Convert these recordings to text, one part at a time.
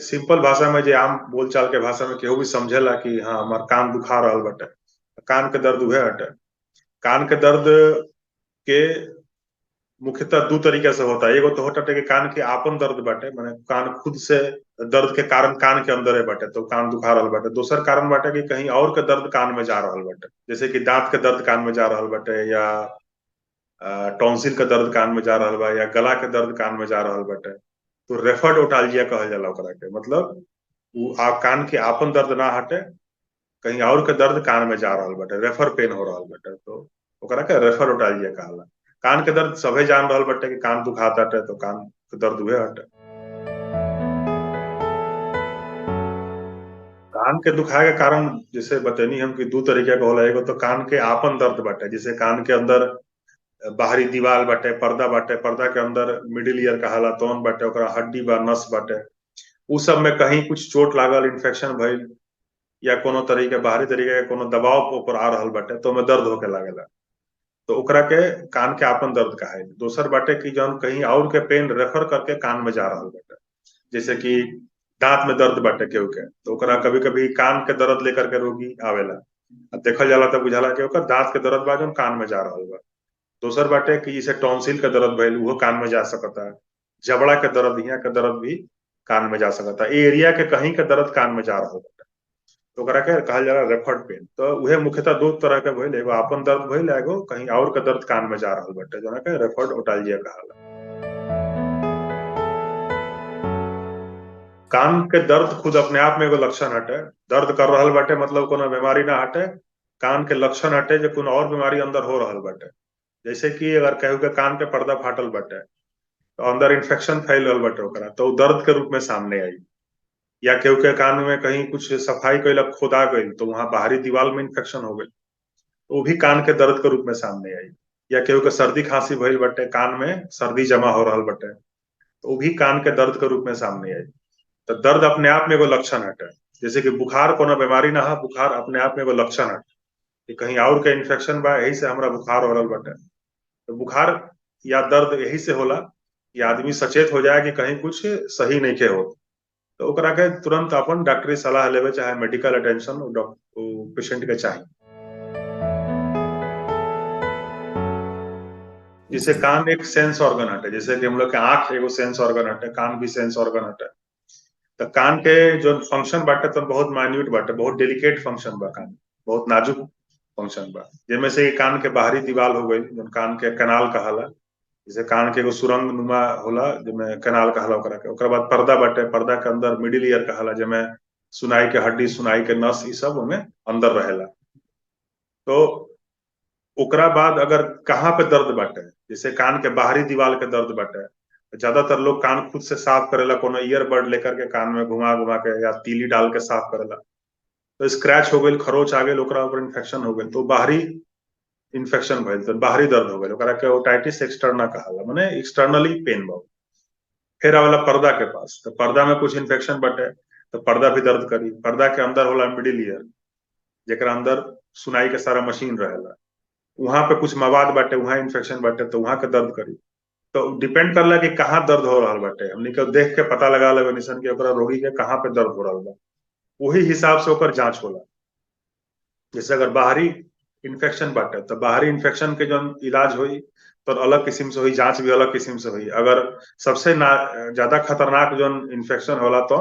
Simple भाषा में, जे आम बोलचाल के भाषा में केहू भी समझेला कि हाँ हमार कान दुखा रहल बटे, कान के दर्द उहे हटे। कान के दर्द के मुख्यतः दू तरीके से होता है। एगो तो होता है कि कान के आपन दर्द बाटे, माने कान खुद से दर्द के कारण कान के अंदर बाटे तो कान दुखा रहल बाटे। दोसर कारण बाटे कि कहीं और के दर्द कान में जा रहल बाटे, जैसे कि दांत के दर्द कान में जा रहल बाटे, या टॉन्सिल के दर्द कान में जा रहल बा, या गला के दर्द कान में जा रहल बाटे। तो रेफर्ड ओटालजिया कहल जाला ओकरा के। मतलब वो कान के आपन दर्द ना हटे, कहीं और के दर्द कान में जा रहल बाटे, रेफर पेन हो रहल बाटे, तो ओकरा के रेफर ओटालजिया कहाला। कान के दर्द सभे जान रहल बाटे कि कान दुखाता है तो कान के दर्द हुए हटे। कान के दुखाए के कारण जैसे बतैनी हम कि दू तरीके का होला। एगो तो कान के आपन दर्द बाटे, जैसे कान के अंदर बाहरी दीवार बाटे, पर्दा बाटे, पर्दा के अंदर मिडिल ईयर कहाला, तौन बाटे, ओकरा हड्डी बा, नस बाटे। उ सब में कहीं कुछ चोट लागल, इन्फेक्शन भइल, या कोनो तरीके बाहरी तरीके के कोनो दबाव ऊपर आ रहल बाटे तो ओमे दर्द होके लागेला, तो ओकरा के कान के आपन दर्द कहा। दोसर बाटे कि जौन कहीं और के पेन रेफर करके कान में जा रहल बाटे, जैसे कि दांत में दर्द बाटे केहू के, तो ओकरा कभी कभी कान के दर्द लेकर के रोगी आवेला, देखल जाला तो बुझाला कि ओकर दांत के दर्द बा जौन कान में जा रहल बा। दोसर बाटे कि जैसे टॉन्सिल के दर्द भइल, उहो कान में जा सकता है। जबड़ा के दर्द, हियां के दर्द भी कान में जा सकता है। ए एरिया के कहीं के दर्द कान में जा रहल बाटे, तो ओकरा के कहल जाला रेफर्ड पेन। तो उहे मुख्यतः दो तरह के भइल, एगो आपन दर्द भइल, एगो कहीं और के दर्द कान में जा रहल बाटे, जोना के रेफर्ड ओटालजिया कहाला। कान के दर्द खुद अपने आप में एगो लक्षण हटे। दर्द कर रहल बाटे मतलब कोनो बीमारी ना हटे, कान के लक्षण हटे जो कोनो और बीमारी अंदर हो रहल बाटे। जैसे कि अगर केहू के कान के पर्दा फाटल बाटे तो अंदर इन्फेक्शन फैल रहल बाटे ओकरा, तो उ दर्द के रूप में सामने आई। या केहू के कान में कहीं कुछ सफाई कैलक, खोदा गई, तो वहां बाहरी दीवार में इन्फेक्शन हो गई, तो वो भी कान के दर्द के रूप में सामने आई। या केहू के सर्दी खांसी भइल बाटे, कान में सर्दी जमा हो रहल बाटे, तो वो भी कान के दर्द के रूप में सामने आई। तो दर्द अपने आप में एगो लक्षण हटे। जैसे कि बुखार कोनो बीमारी ना है, बुखार अपने आप में एगो लक्षण हटे कि कहीं और के इन्फेक्शन बा, यही से हमरा बुखार हो रहल बाटे। तो बुखार या दर्द यही से होला कि आदमी सचेत हो जाए कि कहीं कुछ सही नहीं के हो, तो ओकरा के तुरंत अपन डॉक्टरी सलाह लेवे चाहे मेडिकल अटेंशन पेशेंट के चाहिए। जैसे कान एक सेंस ऑर्गन हटे, जैसे कि हम लोग के आंख एगो सेंस ऑर्गन हटे, कान भी सेंस ऑर्गन हटे। तो कान के जो फंक्शन बाटे तो बहुत माइन्यूट बाटे, बहुत डेलिकेट फंक्शन बा कान, बहुत नाजुक फंक्शन बा। जिनमें से कान के बाहरी दीवार हो गई जो कान के कैनाल कहाला, जैसे कान के एगो सुरंग नुमा होला जिसमें कैनाल कहाला ओकरा के। ओकरा बाद पर्दा बाटे, पर्दा के अंदर मिडिल ईयर कहाला, जिसमें सुनाई के हड्डी, सुनाई के नस, ई सब ओमे अंदर रहेला। तो ओकरा बाद अगर कहाँ पे दर्द बाटे, जैसे कान के बाहरी दीवार के दर्द बाटे, ज्यादातर लोग कान खुद से साफ करेला, कोनो ईयरबड लेकर के कान में घुमा घुमा के या तीली डाल के साफ करेला, तो स्क्रैच हो गई, खरोच आ गई, ओकरा ऊपर इन्फेक्शन हो गई, तो बाहरी इन्फेक्शन भइल, तो बाहरी दर्द हो गई, ओकरा के ओटाइटिस एक्सटर्ना कहाला, माने एक्सटर्नली पेन बा। फिर आवेला पर्दा के पास, तो पर्दा में कुछ इन्फेक्शन बाटे तो पर्दा भी दर्द करी। पर्दा के अंदर होला मिडिल ईयर, जेकरा अंदर सुनाई के सारा मशीन रहेला, वहां पे कुछ मवाद बाटे, वहां इन्फेक्शन बाटे तो वहां के दर्द करी। तो डिपेंड करला कि कहाँ दर्द हो रहा बाटे, हमनी के देख के पता लगा लेबे निसन कि ओकरा रोगी के कहाँ पे दर्द हो रहा बा, वही हिसाब से ओकर जांच होला। जैसे अगर बाहरी इन्फेक्शन बाटे तो बाहरी इन्फेक्शन के जो इलाज हुई तो अलग किस्म से हुई, जांच भी अलग किस्म से हुई। अगर सबसे ज्यादा खतरनाक जो इन्फेक्शन होला तो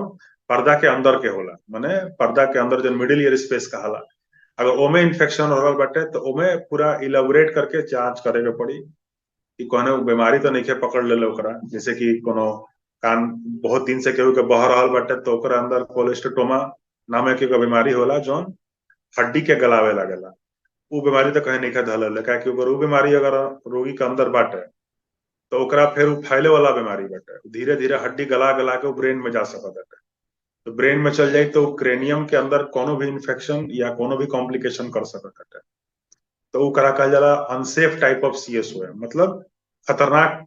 पर्दा के अंदर के होला, माने पर्दा के अंदर जो मिडिल ईयर स्पेस कहाला, अगर ओमे इन्फेक्शन हो रहा बाटे तो ओमे पूरा इलेबोरेट करके जांच करे के पड़ी कि कोनो बीमारी तो नहीं पकड़ ले ओकरा। जैसे कि कोनो कान बहुत दिन से केहू के बह रहल बाटे तो ओकरा अंदर कोलेस्टोमा नामे के एगो बीमारी होला जो हड्डी के गलावे लागेला। उ बीमारी तो कहीं नहीं धरल, काहे कि उ बीमारी अगर रोगी के अंदर बाटे तो ओकरा फिर उ फैले वाला बीमारी बाटे, धीरे धीरे हड्डी गला गला के ब्रेन में जा सकत है। तो ब्रेन में चल जाई तो क्रेनियम के अंदर कोनो भी इन्फेक्शन या कोनो भी कॉम्प्लिकेशन कर सकत है। तो उ करा कहल जाला अनसेफ टाइप ऑफ सीएसओएम, मतलब खतरनाक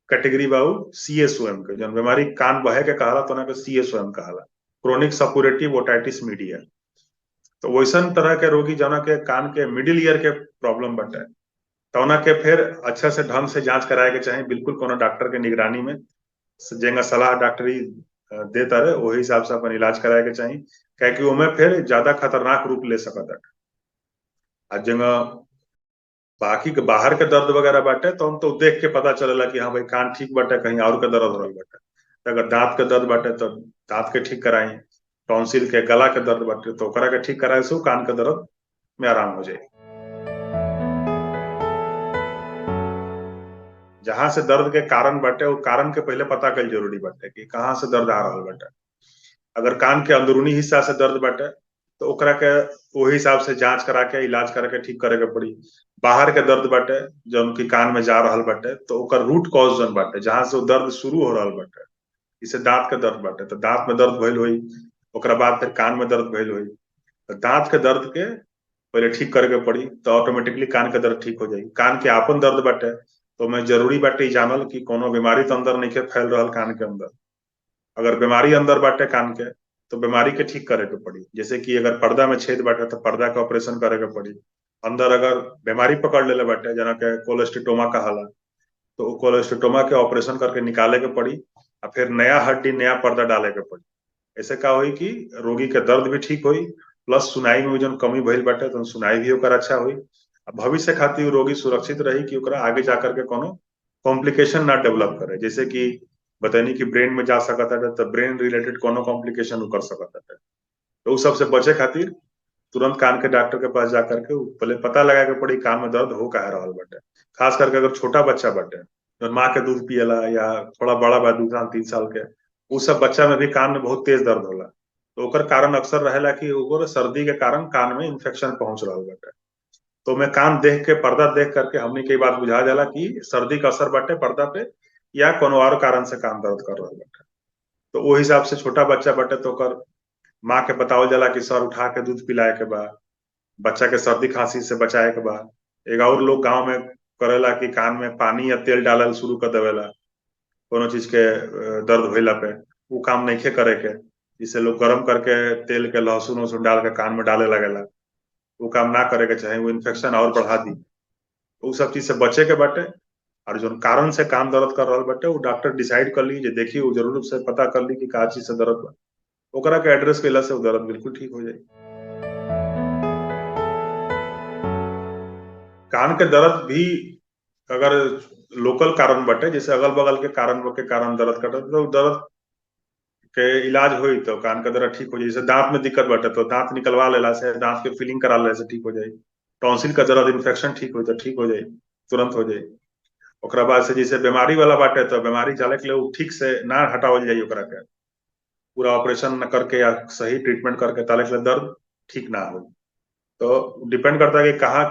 कैटेगरी बा उ सीएसओएम के, जौन बीमारी कान बहे के कहाला तो ना के सीएसओएम कहाला, क्रोनिक सपुरेटिव ओटाइटिस मीडिया। तो वैसन तरह के रोगी जना के कान के मिडिल ईयर के प्रॉब्लम बटे, तो उना के फिर अच्छा से ढंग से जांच कराए के चाहिए, बिल्कुल कोनो डॉक्टर के निगरानी में, जेंगा सलाह डॉक्टरी देता रहे वही हिसाब से अपन इलाज कराए के चाहिए, क्या कि ओमे फिर ज्यादा खतरनाक रूप ले सकता है। आज जगह बाकी के बाहर के दर्द वगैरह बाटे तो हम तो देख के पता चलेला कि हाँ भाई कान ठीक बाटे, कहीं और के दर्द हो रहा बाटे। तो अगर दांत के दर्द बाटे तो दांत के ठीक कराई, टॉन्सिल के गला के दर्द बाटे तो ओकरा के ठीक कराए से कान के दर्द में आराम हो जाए। जहां से दर्द के कारण बाटे वो कारण के पहले पता कल जरूरी बाटे कि कहाँ से दर्द आ रहा बाटे। अगर कान के अंदरूनी हिस्सा से दर्द बाटे तो ओकरा के वही हिसाब से जांच करा के इलाज करा के ठीक करे के पड़ी। बाहर के दर्द बाटे जौन की कान में जा रहा बाटे तो ओकर रूट कॉज जौन बाटे जहां से वो दर्द शुरू हो रहा बाटे, इसे दांत के दर्द बाटे तो दांत में दर्द भइल हुई, ओकरा बाद फिर कान में दर्द भइल हुई, तो दांत के दर्द के पहले ठीक करे के पड़ी तो ऑटोमेटिकली कान के दर्द ठीक हो जाई। कान के आपन दर्द बाटे तो मैं जरूरी बाटे जानल कि कोनो बीमारी तो अंदर नहीं के फैल रहा कान के अंदर। अगर बीमारी अंदर बाटे कान के तो बीमारी के ठीक करे के पड़ी, जैसे कि अगर पर्दा में छेद बाटे तो पर्दा के ऑपरेशन करे के पड़ी। अंदर अगर बीमारी पकड़ लेले बाटे जना के कोलेस्टिटोमा कहाला तो कोलेस्टिटोमा के ऑपरेशन करके निकाले के पड़ी और फिर नया हड्डी नया पर्दा डाले के पड़ी। ऐसे का हुई कि रोगी के दर्द भी ठीक हुई, प्लस सुनाई में भी जौन कमी भइल बाटे तो सुनाई भी ओकर अच्छा हुई। भविष्य खातिर रोगी सुरक्षित रही कि ओकरा आगे जाकर के कोनो कॉम्प्लिकेशन ना डेवलप करे, जैसे कि बतानी कि ब्रेन में जा सकता है तो ब्रेन रिलेटेड कोनो कॉम्प्लिकेशन कर सकता है। तो उस सबसे बचे खातिर तुरंत कान के डॉक्टर के पास जाकर के पहले पता लगा के पड़ी कान में दर्द हो कह रहा बाटे। खास करके अगर छोटा बच्चा बाटे जो माँ के दूध पियला या थोड़ा बड़ा बा 2 साल 3 साल के, उ सब बच्चा में भी कान में बहुत तेज दर्द होला तो ओकर कारण अक्सर रहेला कि ओकर सर्दी के कारण कान में इन्फेक्शन पहुंच रहा बाटे। तो मैं कान देख के पर्दा देख करके हमने कई बात बुझा जाला कि सर्दी का असर बाटे पर्दा पे या कोनो और कारण से कान दर्द कर रहा बाटे। तो वो हिसाब से छोटा बच्चा बाटे तो ओकर माँ के बतावल जाला कि सर उठा के दूध पिलाए के बा, बच्चा के सर्दी खांसी से बचाए के बा। एक और लोग गांव में करेला कि कान में पानी या तेल डालल शुरू कर देवेला कोनो चीज के दर्द भइला पे, वो काम नहीं करे के। जिसे लोग गर्म करके तेल के लहसुन वसुन डाल के कान में डाले लगेला, वो काम ना करे के चाहे, वो इन्फेक्शन और बढ़ा दी। वो सब चीज से बचे के बाटे और जो कारण से कान दर्द कर रहा बाटे वो डॉक्टर डिसाइड कर ली जे देखी वो जरूर से पता कर ली कि का चीज से दर्द बा, ओकरा के एड्रेस केला से वो दर्द बिल्कुल ठीक हो जाए। कान के दर्द भी अगर लोकल कारण बटे जैसे अगल बगल के कारण दर्द करता तो दर्द के इलाज हुई तो कान का दर्द ठीक हो जाए। जैसे दांत में दिक्कत बटे तो दांत निकलवा लेला से, दांत के फिलिंग करा लेला से ठीक हो जाए। टॉन्सिल का दर्द इन्फेक्शन ठीक हो तो ठीक हो जाए, तुरंत हो जाए। ओकरा बाद से जैसे बीमारी वाला बाटे तो बीमारी जाले के लिए वो ठीक से ना हटावल जाए, ओकरा के पूरा ऑपरेशन न करके या सही ट्रीटमेंट करके ताले के लिए दर्द ठीक ना हो। तो डिपेंड करता है कि कहाँ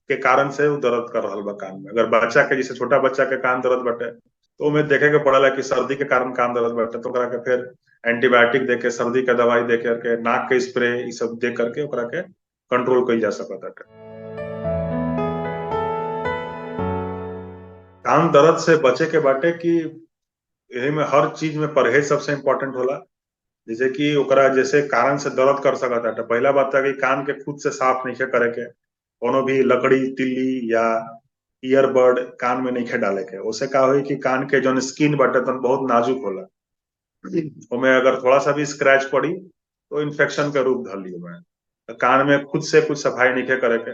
के कारण से वो दर्द कर रहा बा कान में। अगर बच्चा के जैसे छोटा बच्चा के कान दर्द बटे तो उन्हें देखे के पड़ेला कि सर्दी के कारण कान दर्द बटे तो ओकरा के फिर एंटीबायोटिक दे के सर्दी के दवाई दे करके नाक के स्प्रे ये सब दे करके ओकरा के कंट्रोल कइल जा सकता है। कान दर्द से बचे के बाटे कि यही में हर चीज में परहेज सबसे इम्पोर्टेंट होला। जैसे कि ओकरा जैसे कारण से दर्द कर सकता है, पहला बात है कि कान के खुद से साफ नहीं करे के, कोनो भी लकड़ी तिल्ली या ईयरबड कान में नहीं डाले के। उससे का हुई कि कान के जो स्किन बटे तो बहुत नाजुक होला, उसमें अगर थोड़ा सा भी स्क्रैच पड़ी तो इन्फेक्शन के रूप धर ली में। तो कान में खुद से कुछ सफाई नहीं करे के,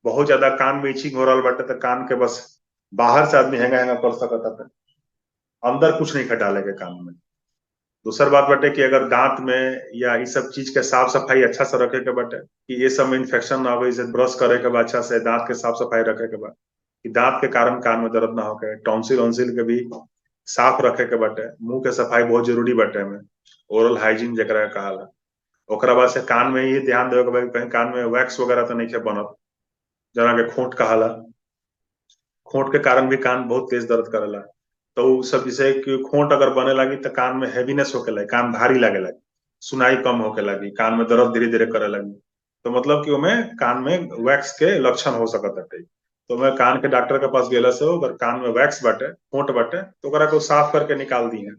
बहुत ज्यादा कान में इचिंग हो रहा बटे तो कान के बस बाहर से आदमी हेंगा हेंगा कर सकता है, अंदर कुछ नहीं डाले के कान में। दूसर बात बटे कि अगर दांत में या इस सब चीज के साफ सफाई अच्छा से रखे के बटे कि ये सब में इन्फेक्शन ना हो, इसे ब्रश करे के बाद अच्छा से दांत के साफ सफाई रखे के बाद कि दांत के कारण कान में दर्द ना होके। टॉन्सिल वॉन्सिल के भी साफ रखे के बटे, मुंह के सफाई बहुत जरूरी बटे में, ओरल हाइजीन जरा कहाला। ओकरा बाद से कान में ये ध्यान देवे के बा कि कहीं कान में वैक्स वगैरह तो नहीं के बनत, जना के खोट कहाला। खोट के कारण भी कान बहुत तेज दर्द करेला। तो उ सब जैसे कि खोट अगर बने लगी तो कान में हैवीनेस होके लगी, कान भारी लगे लगी, सुनाई कम होके लगी, कान में दर्द धीरे धीरे करे लगी। तो मतलब कि उमें कान में वैक्स के लक्षण हो सकता है। तो मैं कान के डॉक्टर के पास गेला से अगर कान में वैक्स बटे खोट बटे तो ओकरा को साफ करके निकाल दी है।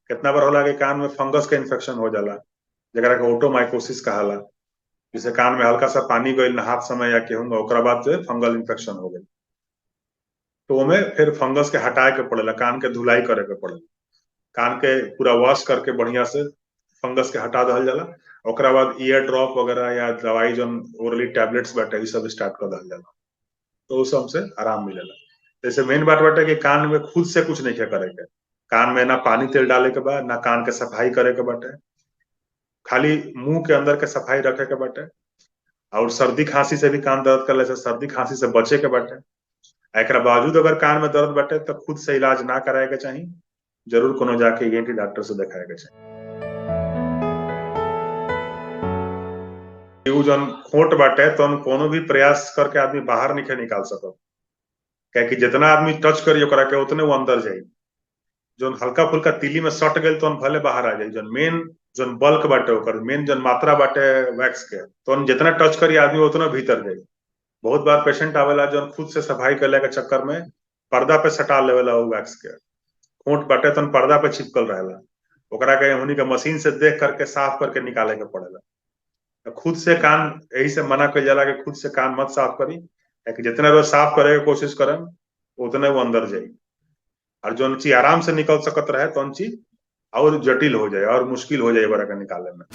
कितना बार होला कि कान में फंगस के इन्फेक्शन हो जाला जरा के ओटोमाइकोसिस कहाला, जैसे कान में हल्का सा पानी गइल नहात समय या केहू ओकरा बाद से फंगल इन्फेक्शन हो गई, तो हमें फिर फंगस के हटाए के पड़ेला, कान के धुलाई करे के पड़ेला। कान के पूरा वॉश करके बढ़िया से फंगस के हटा दहल जाला। ओकरा बाद ईयर ड्रॉप वगैरह या दवाई जो ओरली टैबलेट्स बाटे सब स्टार्ट कर दहल जाला, तो उस हमसे आराम मिलेला। जैसे मेन बात बाटे कि कान में खुद से कुछ नहीं करे के, कान में ना पानी तेल डाले के बाद, ना कान के सफाई करे के बाटे, खाली मुंह के अंदर के सफाई रखे के बाटे। और सर्दी खांसी से भी कान दर्द कर ले, सर्दी खांसी से बचे के बाटे। एकरा बावजूद अगर कान में दर्द बाटे तो खुद से इलाज ना कराए के चाहिए, जरूर कोनो जाके ईएनटी डॉक्टर से दिखाए के चाहिए। उ जन खोट बाटे तो कोनो भी प्रयास करके आदमी बाहर नहीं निकाल सकत, क्या कि जितना आदमी टच करी ओकरा के उतने वो अंदर जाई। जो हल्का फुल्का तिली में सट गई तो भले बाहर आ जाए, जन मेन जन बल्क बाटे ओकर मेन जन मात्रा बाटे वैक्स के, तो जितना टच करी आदमी उतना भीतर जाए। बहुत बार पेशेंट आवेला जो खुद से सफाई करे के चक्कर में पर्दा पे सटा लेवेला वो वैक्स के, खोट बाटे तो पर्दा पे चिपकल रहेला, ओकरा के हमनी के मशीन से देख करके साफ करके निकाले के पड़ेला। तो खुद से कान यही से मना कइल जाला कि खुद से कान मत साफ करी, कि जितना रोज साफ करे के कोशिश करम उतने वो अंदर जाई। और जो चीज आराम से निकल सकत रहे तो चीज और जटिल हो जाए और मुश्किल हो जाए बड़ा के निकाले में।